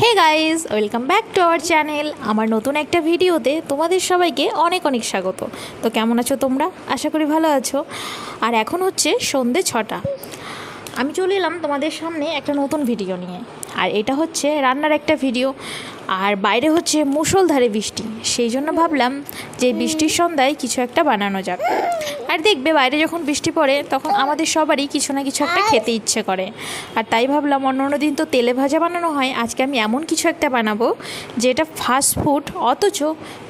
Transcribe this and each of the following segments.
Hey guys, welcome back to our channel. আমার নতুন একটা ভিডিওতে তোমাদের সবাইকে অনেক অনেক স্বাগত। তো কেমন আছো তোমরা? আশা করি ভালো আছো। আর এখন হচ্ছে সন্ধে 6টা। আমি চলে এলাম তোমাদের সামনে একটা নতুন ভিডিও নিয়ে। আর এটা হচ্ছে রান্নার একটা ভিডিও। আর বাইরে হচ্ছে মুষলধারে বৃষ্টি, সেই জন্য ভাবলাম যে বৃষ্টির সন্ধ্যায় কিছু একটা বানানো যাক। আর দেখবে বাইরে যখন বৃষ্টি পড়ে তখন আমাদের সবারই কিছু না কিছু একটা খেতে ইচ্ছে করে। আর তাই ভাবলাম অন্য দিন তো তেলে ভাজা বানানো হয়, আজকে আমি এমন কিছু একটা বানাবো যেটা ফাস্ট ফুড, অথচ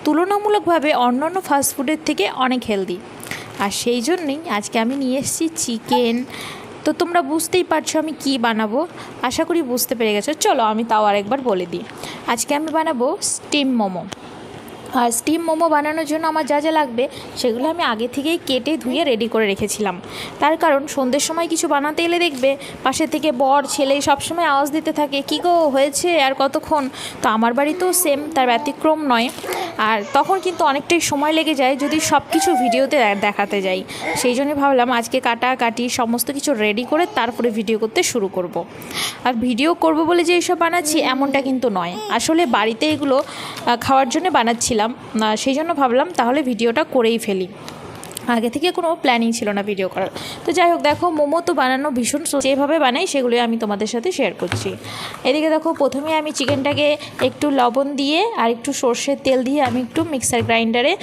তুলনামূলকভাবে অন্যান্য ফাস্ট ফুডের থেকে অনেক হেলদি। আর সেই জন্যই আজকে আমি নিয়ে এসেছি চিকেন। তো তোমরা বুঝতেই পারছো আমি কি বানাবো, আশা করি বুঝতে পেরে গেছো। চলো আমি তাও আরেকবার বলে দিই। আজকে আমি বানাবো স্টিম মোমো। আর স্টিম মোমো বানানোর জন্য আমার যা যা লাগবে সেগুলো আমি আগে থেকেই কেটে ধুয়ে রেডি করে রেখেছিলাম। তার কারণ সন্ধ্যের সময় কিছু বানাতে এলে দেখবে পাশে থেকে বর ছেলে সবসময় আওয়াজ দিতে থাকে, কী গো হয়েছে আর কতক্ষণ। তো আমার বাড়িতেও সেম, তার ব্যতিক্রম নয়। আর তখন কিন্তু অনেকটাই সময় লেগে যায় যদি সব কিছু ভিডিওতে দেখাতে যাই। সেই জন্য ভাবলাম আজকে কাটাকাটি সমস্ত কিছু রেডি করে তারপরে ভিডিও করতে শুরু করব। আর ভিডিও করব বলে যে এইসব বানাচ্ছি এমনটা কিন্তু নয়, আসলে বাড়িতে এগুলো খাওয়ার জন্য বানাচ্ছিলাম। সেই জন্য ভাবলাম তাহলে ভিডিওটা করেই ফেলি। আগে থেকে কোনো প্ল্যানিং ছিল না ভিডিও করার। তো যাই হোক, দেখো মোমো তো বানানো ভীষণ, যেভাবে বানাই সেগুলোই আমি তোমাদের সাথে শেয়ার করছি। এদিকে দেখো প্রথমে আমি চিকেনটাকে একটু লবণ দিয়ে আর একটু সর্ষের তেল দিয়ে আমি একটু মিক্সার গ্রাইন্ডারে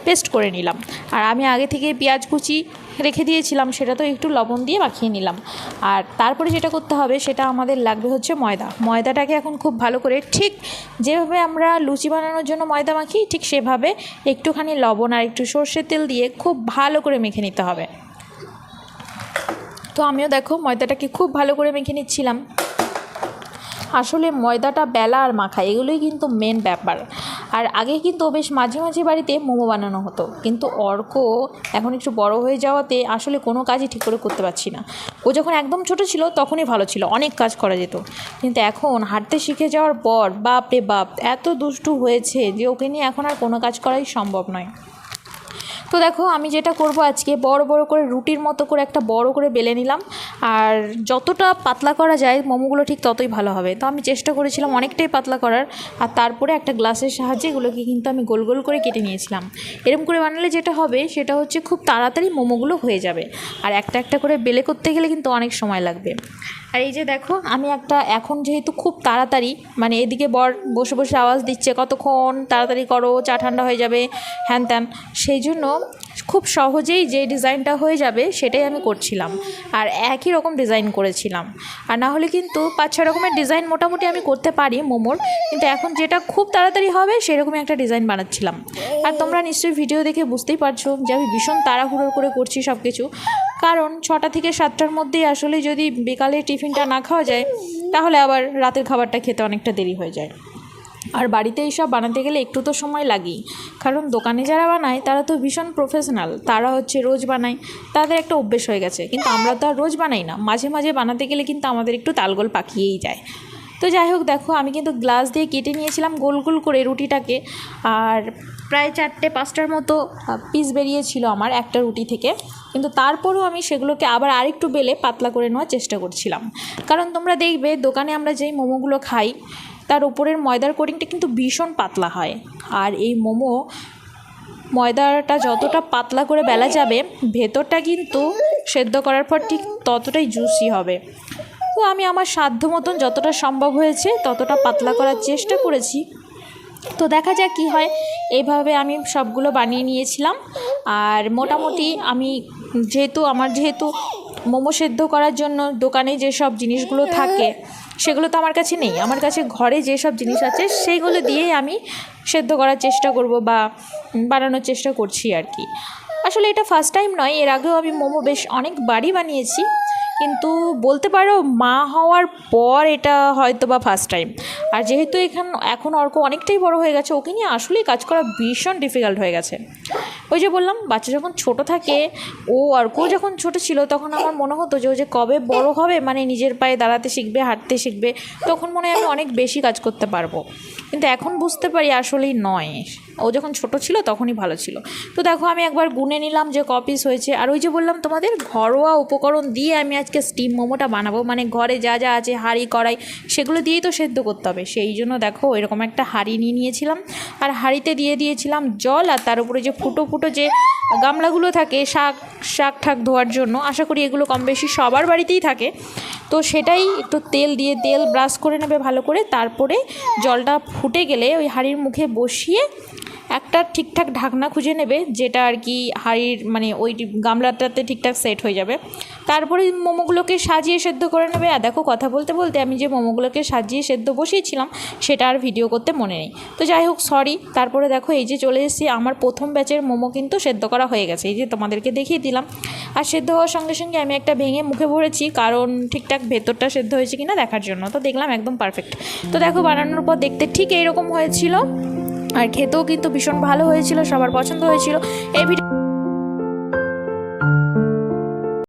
পেস্ট করে নিলাম। আর আমি আগে থেকে পেঁয়াজ কুচি রেখে দিয়েছিলাম, সেটা তো একটু লবণ দিয়ে মাখিয়ে নিলাম। আর তারপরে যেটা করতে হবে সেটা আমাদের লাগবে হচ্ছে ময়দাটাকে এখন খুব ভালো করে, ঠিক যেভাবে আমরা লুচি বানানোর জন্য ময়দা মাখি ঠিক সেভাবে একটুখানি লবণ আর একটু সর্ষের তেল দিয়ে খুব ভালো করে মেখে নিতে হবে। তো আমিও দেখো ময়দাটাকে খুব ভালো করে মেখে নিচ্ছিলাম। আসলে ময়দাটা বেলা আর মাখা এগুলোই কিন্তু মেন ব্যাপার। আর আগে কিন্তু বেশ মাঝে মাঝে বাড়িতে মোমো বানানো হতো, কিন্তু অর্ক এখন একটু বড় হয়ে যাওয়াতে আসলে কোনো কাজই ঠিক করে করতে পারছি না। ও যখন একদম ছোট ছিল তখনই ভালো ছিল, অনেক কাজ করা যেত। কিন্তু এখন হাঁটতে শিখে যাওয়ার পর বাপ রে বাপ এত দুষ্টু হয়েছে যে ওকে নিয়ে এখন আর কোনো কাজ করাই সম্ভব নয়। তো দেখো আমি যেটা করব আজকে বড় বড় করে রুটির মতো করে একটা বড় করে বেলে নিলাম। আর যতটা পাতলা করা যায় মোমোগুলো ঠিক ততই ভালো হবে। তো আমি চেষ্টা করেছিলাম অনেকটাই পাতলা করার। আর তারপরে একটা গ্লাসের সাহায্যে এগুলোকে কিন্তু আমি গোল গোল করে কেটে নিয়েছিলাম। এরকম করে বানালে যেটা হবে সেটা হচ্ছে খুব তাড়াতাড়ি মোমোগুলো হয়ে যাবে। আর একটা একটা করে বেলে করতে গেলে কিন্তু অনেক সময় লাগবে। আর এই যে দেখো আমি এখন যেহেতু খুব তাড়াতাড়ি, মানে এদিকে বর বসে বসে আওয়াজ দিচ্ছে কতক্ষণ তাড়াতাড়ি করো, চা ঠান্ডা হয়ে যাবে হ্যান ত্যান, সেই জন্য খুব সহজেই যে ডিজাইনটা হয়ে যাবে সেটাই আমি করছিলাম। আর একই রকম ডিজাইন করেছিলাম। আর না হলে কিন্তু 5-6 রকমের ডিজাইন মোটামুটি আমি করতে পারি মোমোর, কিন্তু এখন যেটা খুব তাড়াতাড়ি হবে সেরকমই একটা ডিজাইন বানাচ্ছিলাম। আর তোমরা নিশ্চয়ই ভিডিও দেখে বুঝতেই পারছো যে আমি ভীষণ তাড়াহুড়ো করে করছি সব কিছু। কারণ 6টা থেকে 7টার মধ্যেই আসলে যদি বিকালে টিফিনটা না খাওয়া যায় তাহলে আবার রাতের খাবারটা খেতে অনেকটা দেরি হয়ে যায়। আর বাড়িতে এইসব বানাতে গেলে একটু তো সময় লাগেই, কারণ দোকানে যারা বানায় তারা তো ভীষণ প্রফেশনাল, তারা হচ্ছে রোজ বানায়, তাদের একটা অভ্যেস হয়ে গেছে। কিন্তু আমরা তো আর রোজ বানাই না, মাঝে মাঝে বানাতে গেলে কিন্তু আমাদের একটু তালগোল পাকিয়েই যায়। তো যাই হোক দেখো আমি কিন্তু গ্লাস দিয়ে কেটে নিয়েছিলাম গোল গোল করে রুটিটাকে। আর প্রায় 4-5টার মতো পিস বেরিয়েছিল আমার একটা রুটি থেকে। কিন্তু তারপরেও আমি সেগুলোকে আবার আরেকটু বেলে পাতলা করে নেওয়ার চেষ্টা করছিলাম। কারণ তোমরা দেখবে দোকানে আমরা যেই মোমোগুলো খাই তার উপরের ময়দার কোটিংটা কিন্তু ভীষণ পাতলা হয়। আর এই মোমো ময়দাটা যতটা পাতলা করে বেলা যাবে ভেতরটা কিন্তু সেদ্ধ করার পর ঠিক ততটাই জুসি হবে। তো আমি আমার সাধ্য মতন যতটা সম্ভব হয়েছে ততটা পাতলা করার চেষ্টা করেছি। তো দেখা যাক কী হয়। এইভাবে আমি সবগুলো বানিয়ে নিয়েছিলাম। আর মোটামুটি আমি যেহেতু মোমো সেদ্ধ করার জন্য দোকানে যেসব জিনিসগুলো থাকে সেগুলো তো আমার কাছে নেই, আমার কাছে ঘরে যেসব জিনিস আছে সেইগুলো দিয়েই আমি সেদ্ধ করার চেষ্টা করব বা বানানোর চেষ্টা করছি আর কি। আসলে এটা ফার্স্ট টাইম নয়, এর আগেও আমি মোমো বেশ অনেকবারই বানিয়েছি, কিন্তু বলতে পারো মা হওয়ার পর এটা হয়তো বা ফার্স্ট টাইম। আর যেহেতু এখন অর্ক অনেকটাই বড় হয়ে গেছে, ওকে নিয়ে আসলেই কাজ করা ভীষণ ডিফিকাল্ট হয়ে গেছে। ওই যে বললাম বাচ্চা যখন ছোট থাকে, অর্ক যখন ছোট ছিল তখন আমার মনে হতো যে ও যে কবে বড় হবে, মানে নিজের পায়ে দাঁড়াতে শিখবে, হাঁটতে শিখবে, তখন মনে হয় আমি অনেক বেশি কাজ করতে পারবো। কিন্তু এখন বুঝতে পারি আসলেই নয়। ও যখন ছোট ছিল তখনই ভালো ছিল। তো দেখো আমি একবার গুনে নিলাম যে পিস হয়েছে। আর ওই যে বললাম তোমাদের ঘরোয়া উপকরণ দিয়ে আমি আজকে স্টিম মোমোটা বানাবো, মানে ঘরে যা যা আছে হাঁড়ি কড়াই সেগুলো দিয়েই তো সেদ্ধ করতে হবে। সেই জন্য দেখো এরকম একটা হাঁড়ি নিয়ে নিয়েছিলাম, আর হাঁড়িতে দিয়ে দিয়েছিলাম জল, আর তার উপরে যে ফুটো ফুটো যে গামলাগুলো থাকে শাক ঠাক ধোয়ার জন্য, আশা করি এগুলো কম বেশি সবার বাড়িতেই থাকে। তো সেটাই একটু তেল ব্রাশ করে নেবে ভালো করে, তারপরে জলটা ফুটে গেলে ওই হাঁড়ির মুখে বসিয়ে একটা ঠিকঠাক ঢাকনা খুঁজে নেবে, যেটা আর কি হাঁড়ির মানে ওই গামলাটাতে ঠিকঠাক সেট হয়ে যাবে। তারপরে মোমোগুলোকে সাজিয়ে সেদ্ধ করে নেবে। আর দেখো কথা বলতে বলতে আমি যে মোমোগুলোকে সাজিয়ে সেদ্ধ বসিয়েছিলাম সেটা আর ভিডিও করতে মনে নেই। তো যাই হোক সরি। তারপরে দেখো এই যে চলে এসেছি, আমার প্রথম ব্যাচের মোমো কিন্তু সেদ্ধ করা হয়ে গেছে, এই যে তোমাদেরকে দেখিয়ে দিলাম। আর সেদ্ধ হওয়ার সঙ্গে সঙ্গে আমি একটা ভেঙে মুখে ভরেছি, কারণ ঠিকঠাক ভেতরটা সেদ্ধ হয়েছে কিনা দেখার জন্য। তো দেখলাম একদম পারফেক্ট। তো দেখো বানানোর পর দেখতে ঠিক এইরকম হয়েছিল, আর খেতেও কিন্তু ভীষণ ভালো হয়েছিল, সবার পছন্দ হয়েছিল। এই ভিডিও